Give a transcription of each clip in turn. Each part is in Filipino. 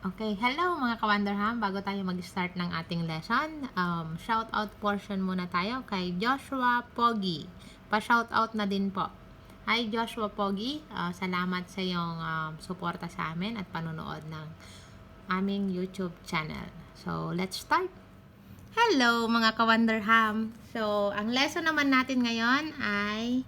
Okay, hello mga ka-Wonderham. Bago tayo mag-start ng ating lesson, shout out portion muna tayo kay Joshua Pogi. Pa-shout out na din po. Hi Joshua Pogi, salamat sa iyong suporta sa amin at panonood ng aming YouTube channel. So, let's start. Hello mga ka-Wonderham. So, ang lesson naman natin ngayon ay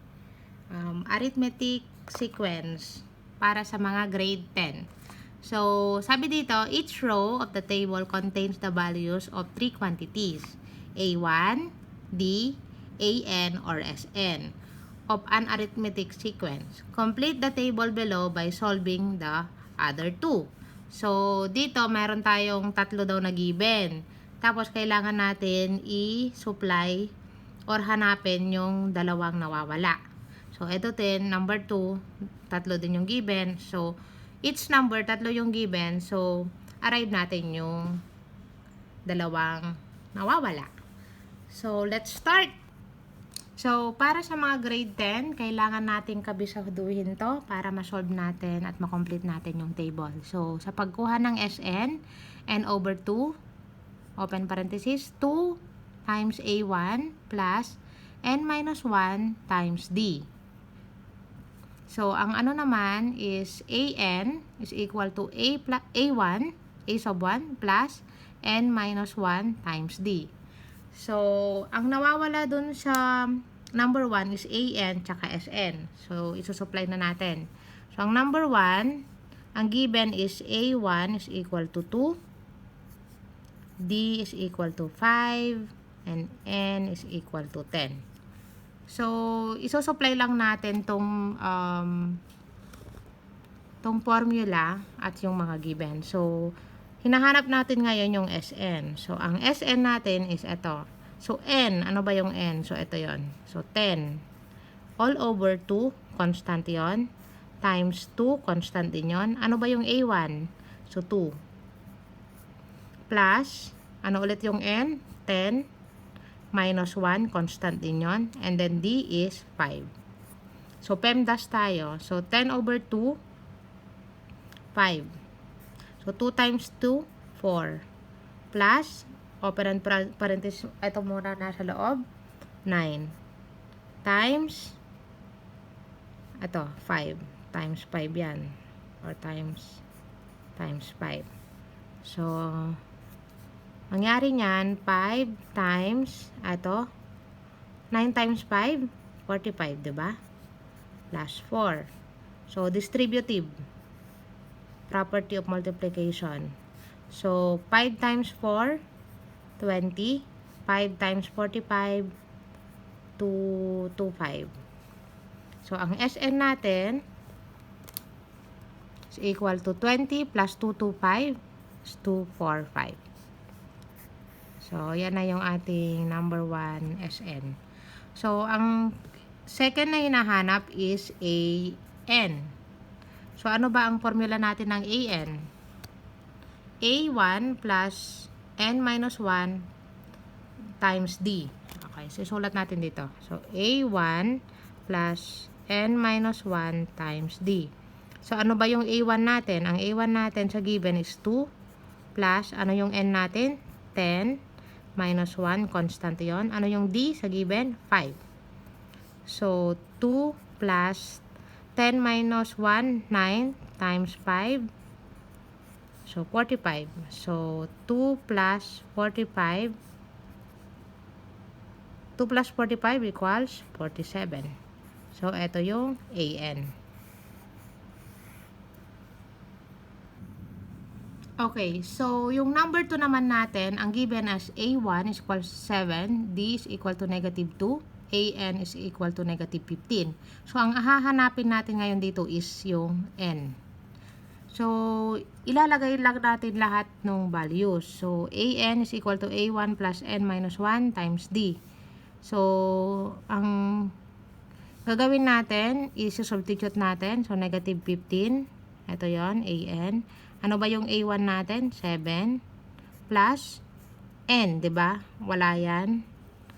arithmetic sequence para sa mga grade 10. So, sabi dito, each row of the table contains the values of three quantities, A1, D, AN, or SN, of an arithmetic sequence. Complete the table below by solving the other two. So, dito, meron tayong tatlo daw na given. Tapos, kailangan natin i-supply or hanapin yung dalawang nawawala. So, ito din, number 2, tatlo din yung given. So, each number, tatlo yung given. So, arrive natin yung dalawang nawawala. So, let's start. So, para sa mga grade 10, kailangan natin kabisaduhin to para ma-solve natin at ma-complete natin yung table. So, sa pagkuha ng SN, N over 2, open parenthesis, 2 times A1 plus N minus 1 times D. So, ang ano naman is AN is equal to A1, A sub 1 plus N minus 1 times D. So, ang nawawala dun sa number 1 is AN tsaka SN. So, isusupply na natin. So, ang number 1, ang given is A1 is equal to 2, D is equal to 5, and N is equal to 10. So, isusupply lang natin tong formula at yung mga given. So, hinahanap natin ngayon yung SN. So, ang SN natin is ito. So, N, ano ba yung N? So, ito yon. So, 10 all over 2, constant yon, times 2, constant din yon. Ano ba yung A1? So, 2. Plus, ano ulit yung N? 10 minus 1, constant din yon. And then D is 5. So, PEMDAS tayo. So, 10 over 2, 5. So, 2 times 2, 4. Plus, open parenthesis, ito muna nasa loob, 9. Times, ito, 5. Times 5 yan. Or times 5. So, mangyari niyan, 5 times, ito, 9 times 5, 45, diba? Plus 4. So, distributive. Property of multiplication. So, 5 times 4, 20. 5 times 45, 225. So, ang SN natin is equal to 20 plus 225 is 245. So, yan na yung ating number 1 SN. So, ang second na hinahanap is AN. So, ano ba ang formula natin ng AN? A1 plus N minus 1 times D. Okay, so sulat natin dito. So, A1 plus N minus 1 times D. So, ano ba yung A1 natin? Ang A1 natin sa given is 2 plus, ano yung N natin? 10 minus 1, constant yon. Ano yung D sa given? 5. So, 2 plus 10 minus 1, 9 times 5. So, 45. So, 2 plus 45. 2 plus 45 equals 47. So, ito yung AN. Okay, so yung number 2 naman natin, ang given as A1 is equal to 7, D is equal to negative 2, AN is equal to negative 15. So, ang hahanapin natin ngayon dito is yung N. So, ilalagay lang natin lahat ng values. So, AN is equal to A1 plus N minus 1 times D. So, ang gagawin natin is substitute natin. So, negative 15. Ito yon, AN. Ano ba yung A1 natin? 7 plus N, 'di ba? Wala yan.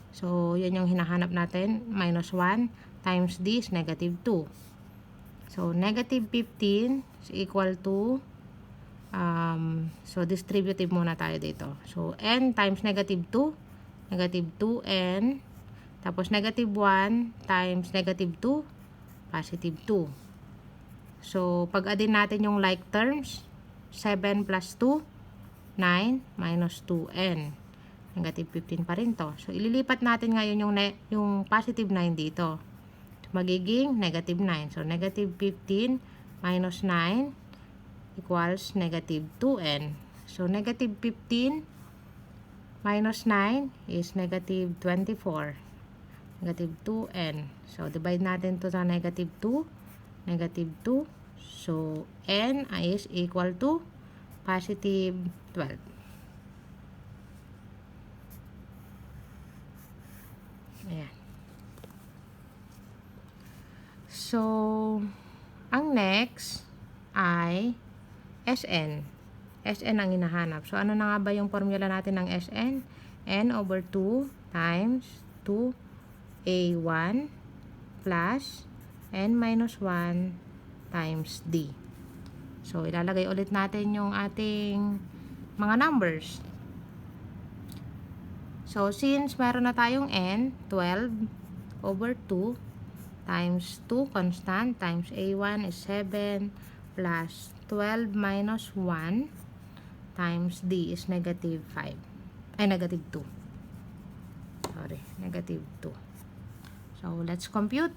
So, yan yung hinahanap natin. Minus 1 times D is negative 2. So, negative 15 is equal to So, distributive muna tayo dito. So, n times negative 2, negative 2n, tapos negative 1 times negative 2, positive 2. So, pag-addin natin yung like terms, 7 plus 2, 9 minus 2n. Negative 15 pa rin to. So, ililipat natin ngayon yung positive 9 dito. So, magiging negative 9. So, negative 15 minus 9 equals negative 2n. So, negative 15 minus 9 is negative 24. Negative 2n. So, divide natin to sa negative 2. Negative 2. So, n is equal to positive 12. Ayan. So, ang next ay Sn. Sn ang hinahanap. So, ano na nga ba yung formula natin ng Sn? N over 2 times 2a1 plus n minus 1 times d. So, ilalagay ulit natin yung ating mga numbers. So, since meron na tayong n, 12 over 2 times 2 constant times a1 is 7 plus 12 minus 1 times d is negative 5. Ay, negative 2. Sorry, negative 2. So, let's compute.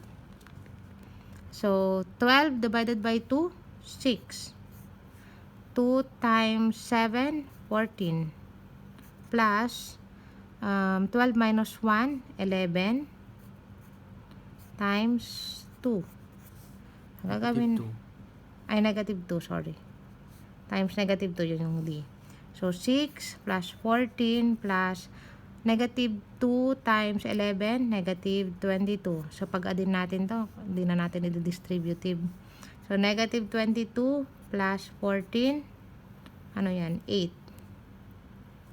So, 12 divided by 2, 6. 2 times 7, 14. Plus, 12 minus 1, 11. Times 2. Ang gagawin, ay negative 2, sorry. Times negative 2, yun yung D. So, 6 plus 14 plus negative 2 times 11, negative 22. So, pag-addin natin to, hindi na natin i-distributive. So, negative 22 plus 14, ano yan? 8.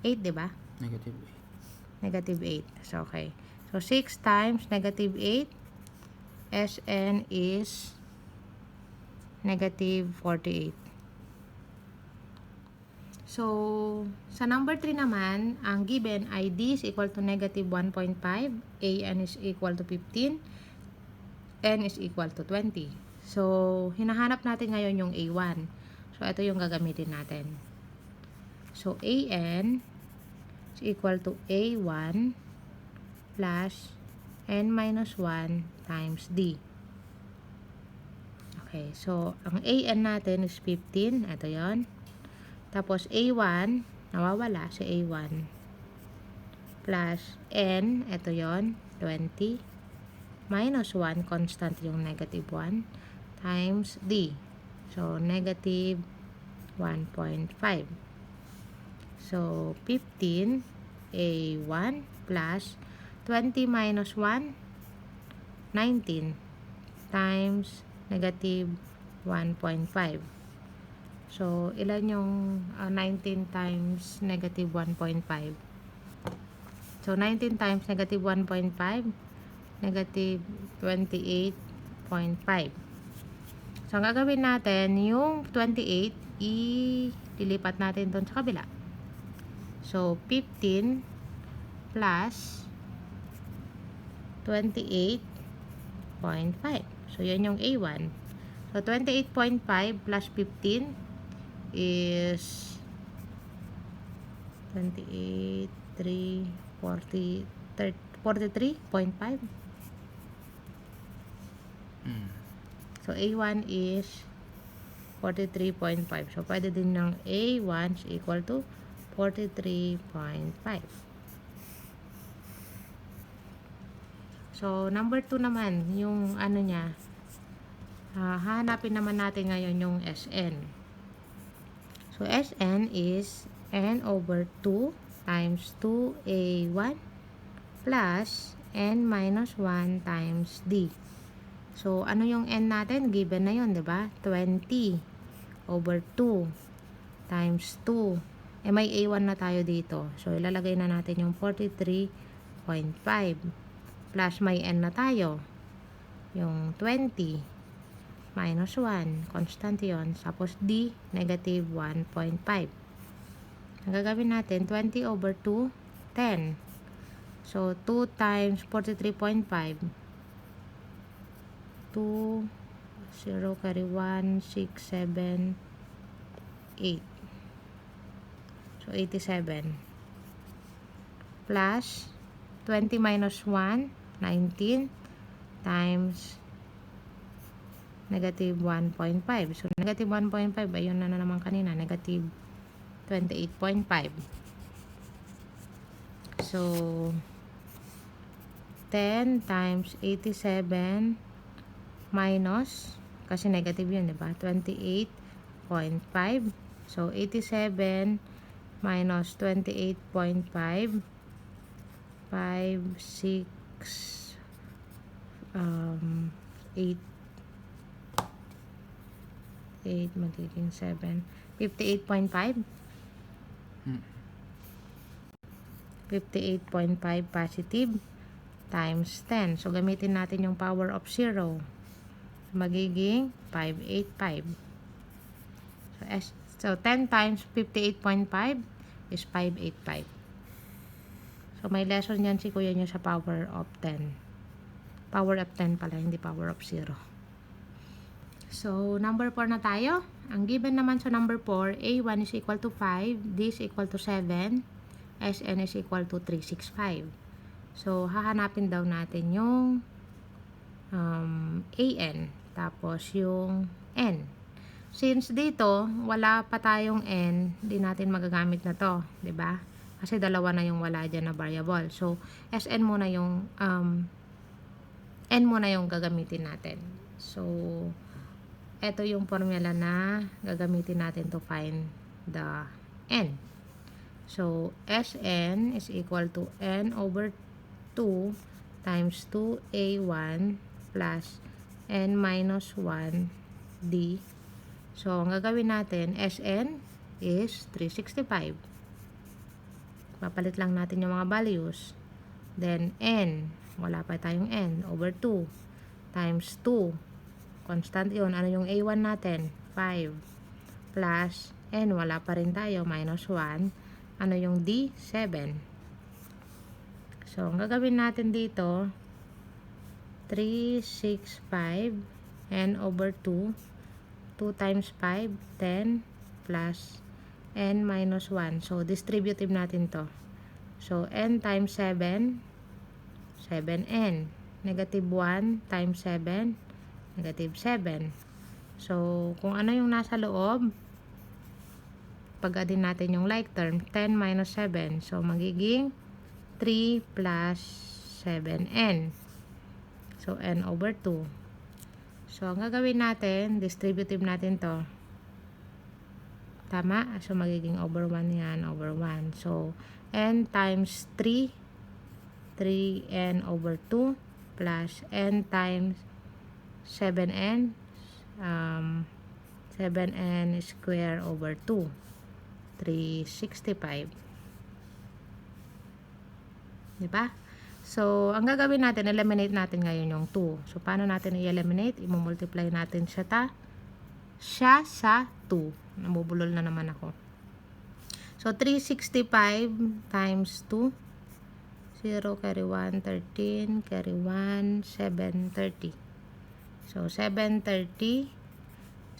8, diba? Negative 8. Negative 8. So, okay. So, 6 times negative 8, Sn is negative 48. So, sa number 3 naman, ang given ay d is equal to negative 1.5, an is equal to 15, n is equal to 20. So, hinahanap natin ngayon yung a1. So, ito yung gagamitin natin. So, an is equal to a1 plus n minus 1 times d. Okay, so, ang an natin is 15. Ito yon. Tapos, a1, nawawala si a1. Plus, n, ito yon 20. Minus 1, constant yung negative 1. Times d. So, negative 1.5. So, 15, a1 plus 20 minus 1, 19 times negative 1.5. So, ilan yung 19 times negative 1.5? So, 19 times negative 1.5, negative 28.5. So, ang gagawin natin, yung 28, ililipat natin doon sa kabila. So, 15 plus 28.5. So, yan yung A1. So, 28.5 plus 15 is 28, 3, 40, 43.5. So, A1 is 43.5. So, pwede din ng A1 is equal to 43.5. So, number 2 naman, yung ano niya, hanapin naman natin ngayon yung Sn. So, Sn is n over 2 times 2a1 plus n minus 1 times d. So, ano yung n natin? Given na yun, diba? 20 over 2 times 2. May a1 na tayo dito. So, ilalagay na natin yung 43.5 plus may n na tayo. Yung 20 minus 1. Constant yun. Tapos D, negative 1.5. Ang gagawin natin, 20 over 2, 10. So, 2 times 43.5. 2, 0, carry 1, 6, 7, 8. So, 87. Plus, 20 minus 1, 19, times negative 1.5. So, negative 1.5, ayun na naman kanina, negative 28.5. So, 10 times 87 minus, kasi negative yun, diba? 28.5. So, 87 minus 28.5, 5, 6, 8, magiging 7, 58.5. 58.5 positive times 10. So, gamitin natin yung power of 0. Magiging 585. So 10 times 58.5 is 585. So, may lesson yan si kuya nyo sa power of 10. Power of 10 pala, hindi power of 0. So, number 4 na tayo. Ang given naman sa number 4, A1 is equal to 5, D is equal to 7, SN is equal to 365. So, hahanapin daw natin yung AN, tapos yung N. Since dito, wala pa tayong N, di natin magagamit na to, 'di ba? Kasi dalawa na yung wala dyan na variable. So, SN muna yung, N muna yung gagamitin natin. So, ito yung formula na gagamitin natin to find the N. So, Sn is equal to N over 2 times 2A1 plus N minus 1 D. So, ang gagawin natin, Sn is 365. Papalit lang natin yung mga values. Then, N, wala pa tayong N, over 2 times 2. Constant yun. Ano yung A1 natin? 5. Plus, N, wala pa rin tayo, minus 1. Ano yung D? 7. So, ang gagawin natin dito, 365 N over 2. 2 times 5, 10 plus N minus 1. So, distributive natin to. So, N times 7, 7N. Negative 1 times 7, negative 7. So, kung ano yung nasa loob, pag-addin natin yung like term, 10 minus 7. So, magiging 3 plus 7N. So, N over 2. So, ang gagawin natin, distributive natin to. Tama? So, magiging over 1 yan, over 1. So, N times 3, 3N over 2, plus N times 7N, 7N square over 2, 365. Diba? So, ang gagawin natin, eliminate natin ngayon yung 2. So, paano natin i-eliminate? I-multiply natin siya sa 2. Namubulol na naman ako. So, 365 times 2. 0, carry 1, 13, carry 1, 730. So, 730.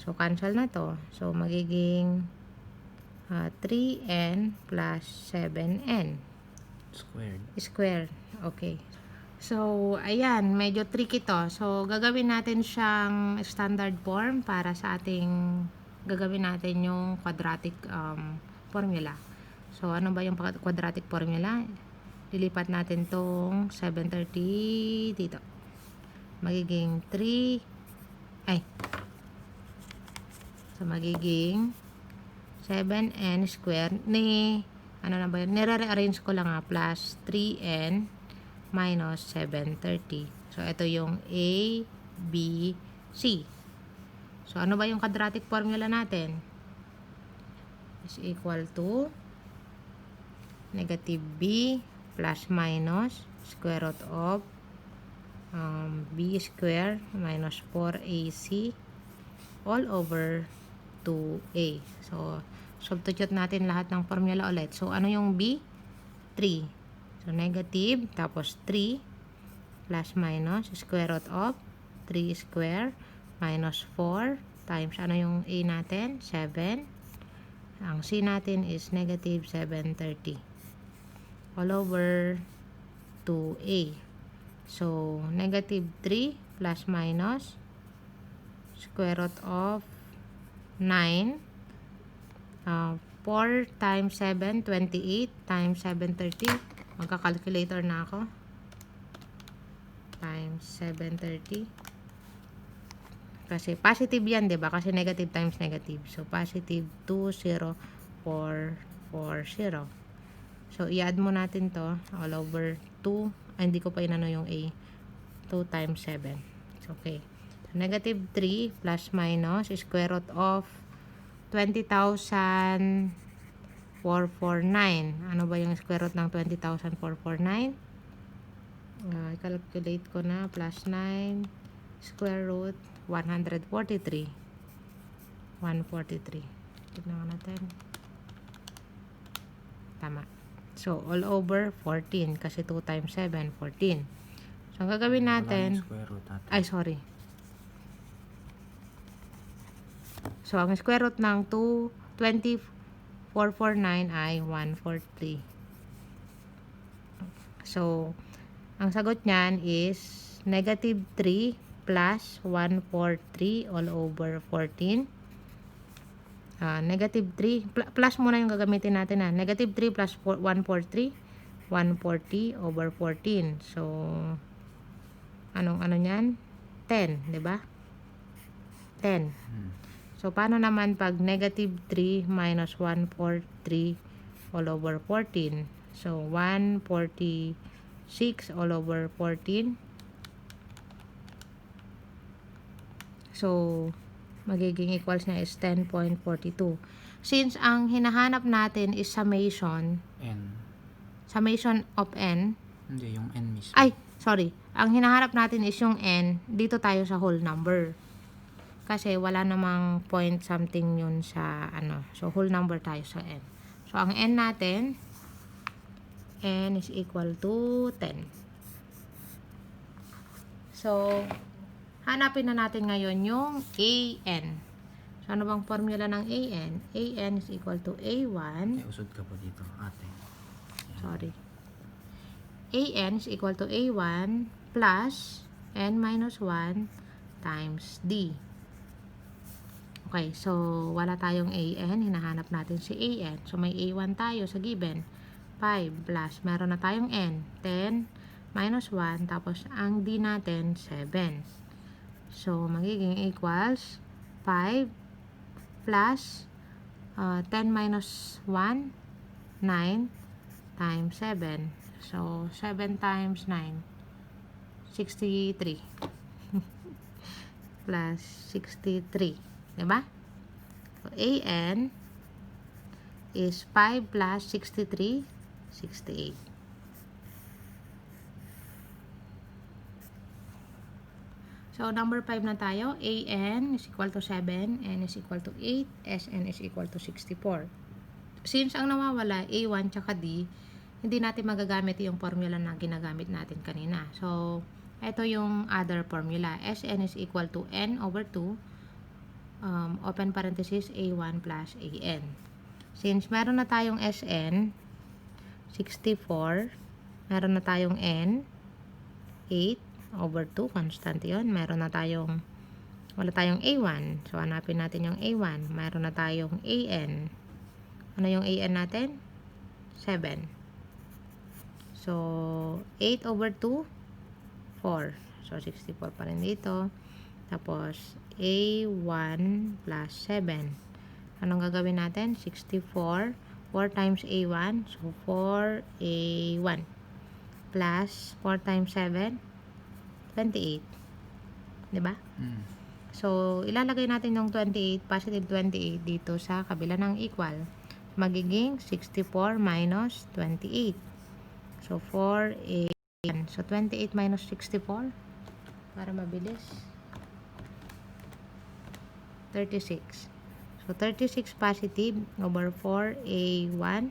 So, cancel na to. So, magiging 3N plus 7N. Squared. Okay. So, ayan. Medyo tricky to. So, gagawin natin siyang standard form para sa ating gagawin natin yung quadratic formula. So, ano ba yung quadratic formula? Lilipat natin tong 730 dito. Magiging 3 So, magiging 7n square ni ano na ba yun? Nire-rearrange ko lang plus 3n minus 730. So, ito yung A, B, C. So, ano ba yung quadratic formula natin? Is equal to negative B plus minus square root of B square minus 4AC all over 2a. So, substitute natin lahat ng formula ulit. So, ano yung b? 3. So, negative, tapos 3, plus minus, square root of 3 square, minus 4, times, ano yung a natin? 7. Ang c natin is negative 730. All over 2a. So, negative 3 plus minus square root of 9. 4 times 7, 28 times 730. Magka-calculator na ako. Times 730. Kasi positive yan, diba? Kasi negative times negative. So, positive 20440. So, i-add mo natin to all over 2. Hindi ko pa inano yung a. 2 times 7. Okay. So, negative 3 plus minus square root of 20,449. Ano ba yung square root ng 20,449? Calculate ko na. Plus 9 square root 143. 143. Tignan natin. Tama. So, all over 14. Kasi 2 times 7, 14. So, ang gagawin natin... Square root natin. Ay, sorry. So, ang square root ng 220,449 ay 143. So, ang sagot niyan is negative 3 plus 143 all over 14. Negative 3, plus muna yung gagamitin natin na. Negative 3 plus 143, 140 over 14. So, ano niyan? 10, di ba? 10. So, paano naman pag negative 3 minus 143 all over 14? So, 146 all over 14. So, magiging equals niya is 10.42. Since ang hinahanap natin is summation, N. summation of n, Hindi, yung N mismo. ay, sorry, ang hinahanap natin is yung n, dito tayo sa whole number. Kasi wala namang point something yun sa ano. So, whole number tayo sa n. So, ang n natin, n is equal to 10. So, hanapin na natin ngayon yung an. So, ano bang formula ng an? An is equal to a1. Usod ka po dito, ate. Sorry. an is equal to a1 plus n minus 1 times d. Okay, so wala tayong an. Hinahanap natin si an. So, may a1 tayo sa given. 5 plus, meron na tayong n. 10 minus 1. Tapos, ang d natin, 7. So, magiging equals 5 plus 10 minus 1, 9 times 7. So, 7 times 9, 63. Plus 63. Diba? So, an is 5 plus 63, 68. So, number 5 na tayo. an is equal to 7, n is equal to 8, sn is equal to 64. Since ang nawawala, a1 tsaka d, hindi natin magagamit yung formula na ginagamit natin kanina. So, ito yung other formula. Sn is equal to n over 2, open parenthesis, a1 plus an. Since meron na tayong sn, 64, meron na tayong n, 8 over 2, constant yun. Meron na tayong, wala tayong a1. So, hanapin natin yung a1. Meron na tayong an. Ano yung an natin? 7. So, 8 over 2, 4. So, 64 pa rin dito. Tapos, a1 plus 7. Anong gagawin natin? 64. 4 times a1. So, 4a1. Plus, 4 times 7. 28. Diba? So, ilalagay natin yung 28, positive 28 dito sa kabila ng equal. Magiging 64 minus 28. So, 4a. So, 28 minus 64. Para mabilis. 36. So, 36 positive over 4A1.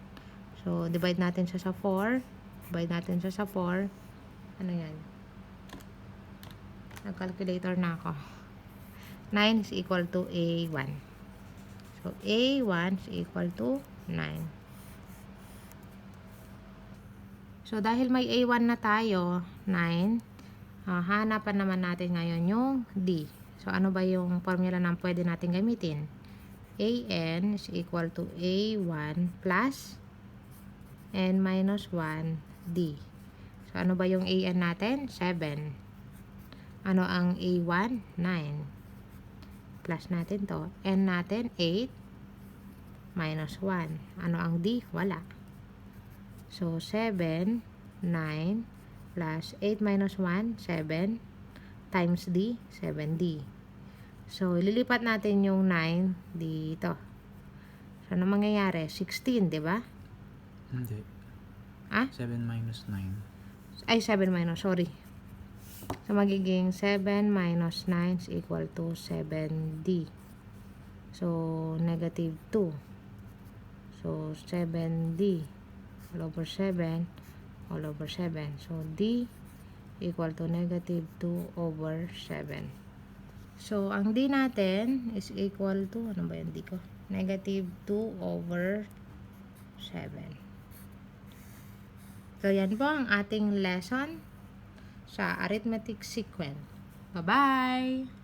So, divide natin siya sa 4. Divide natin siya sa 4. Ano yan? Nag-calculator na ako. 9 is equal to A1. So, A1 is equal to 9. So, dahil may A1 na tayo, 9, hanapan naman natin ngayon yung D. So, ano ba yung formula na pwede natin gamitin? AN is equal to A1 plus N minus 1 D. So, ano ba yung AN natin? 7. Ano ang A1? 9. Plus natin to. N natin, 8 minus 1. Ano ang D? Wala. So, 7, 9 plus 8 minus 1, 7 times D, 7D. So, ililipat natin yung 9 dito. So, ano mangyayari? 16, di ba? Hindi. Ah? 7 minus 9. Ay, 7 minus, sorry. So, magiging 7 minus 9 is equal to 7D. So, negative 2. So, 7D all over 7 all over 7. So, D equal to negative 2 over 7. So, ang D natin is equal to, ano ba yung D ko? Negative 2 over 7. So, yan po ang ating lesson sa arithmetic sequence. Bye-bye!